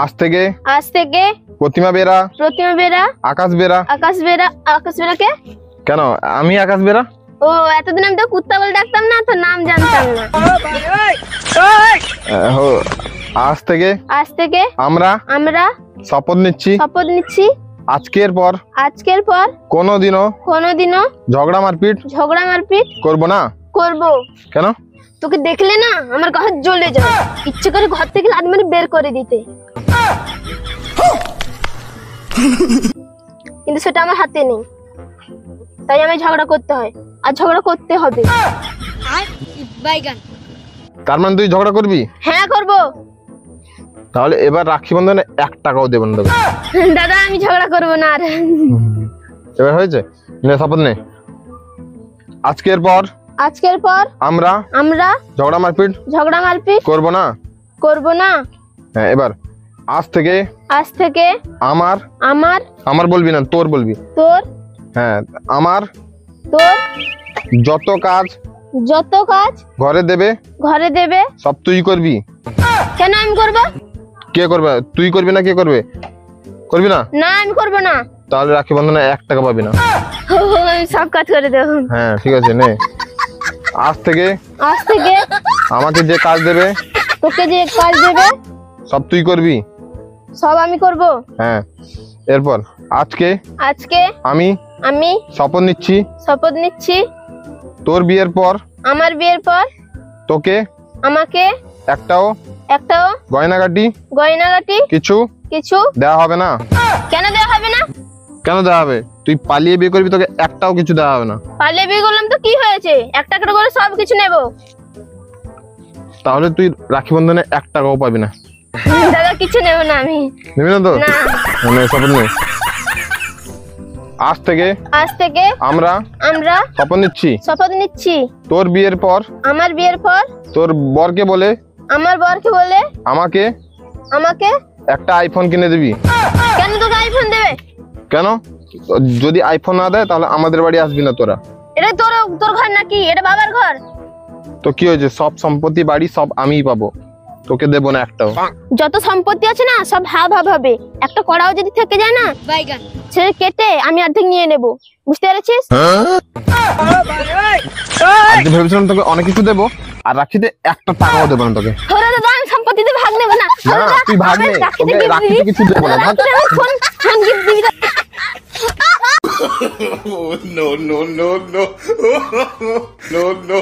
আজ থেকে প্রতিমা বেরা আকাশ বেরা কে? কেন আমি আকাশ বেরা? ও এতদিন আমি তো কুত্তা বলে ডাকতাম না, তো নাম জানতাম না। আজ থেকে আমরা শপথ নিচ্ছি আজকের পর কোনোদিনও ঝগড়া মারপিট করবো না। কেন? তোকে দেখলে না আমার ঘর জ্বলে যায়, ইচ্ছে করে ঘর থেকে লাদ মেরে বের করে দিতে, কিন্তু সেটা আমার হাতে নেই, তাই আমি ঝগড়া করতে হয়, আর ঝগড়া করতে হবে। তার মানে তুই ঝগড়া করবি? হ্যাঁ করবো। তাহলে এবার রাখি বন্ধনে 1 টাকাও দেবেন না। দাদা আমি ঝগড়া করবো না আর। এবার হয়েছে, নে শপথ নে। আজকের পর আমরা ঝগড়া মারপিট করবো না। হ্যাঁ, এবার আজ থেকে আমার বলবি না, তোর বলবি। হ্যাঁ, তোর যত কাজ ঘরে দেবে সব তুই করবি। কেন আমি করবো? কে করবে? তুই করবি না, কে করবে? করবি না? না আমি করবো না। তাহলে রাখি বন্ধনে 1 টাকা পাবি না। আমি সব কাজ করে দেবো। হ্যাঁ ঠিক আছে, নে। আজ থেকে আমাকে যে কাজ দেবে, তোকে যে কাজ দেবে সব তুই করবি। সব আমি করব। হ্যাঁ, এরপর আজকে আমি শপথ নিচ্ছি তোর বিয়ের পর তোকে আমাকে একটাও গয়নাগাটি কিছু দেওয়া হবে না। কেন দেওয়া হবে না? কেন দেওয়া হবে? তুই পালিয়ে বিয়ে করবি, তোকে একটাও কিছু দেওয়া হবে না। পালিয়ে বিয়ে করলাম তো কি হয়েছে? 1 টাকা করে সব কিছু নেব। তাহলে তুই রাখি বন্ধনে 1 টাকাও পাবি না। দাদা কিছু নেব না আমি। নিবি না তো? না, শপথ নে। আজ থেকে আমরা শপথ নিচ্ছি তোর বিয়ের পর তোর বরকে বলে আমাকে একটা আইফোন কিনে দিবি। কেন তোকে আইফোন দেবে? কেন? যদি আইফোন না দেয় তাহলে আমাদের বাড়ি আসবি না তোরা। এটা তোর ঘর নাকি? এটা বাবার ঘর। তো কি হয়েছে? সব সম্পত্তি বাড়ি সব আমিই পাবো, তোকে দেবো না একটাও। যত সম্পত্তি আছে না সব ভাগ হবে। একটা কড়াও যদি থেকে যায় না সে কেটে আমি অর্ধেক নিয়ে নেব, বুঝতে পেরেছিস? আজকে ভেবেছিলাম তোকে অনেক কিছু দেবো, আর রাখিতে 1 টাকাও দেবো না তোকে। আমি সম্পত্তিতে ভাগ নেব না। তুই ভাগ নে, তোকে রাখিতে কিছু দেবো না। No.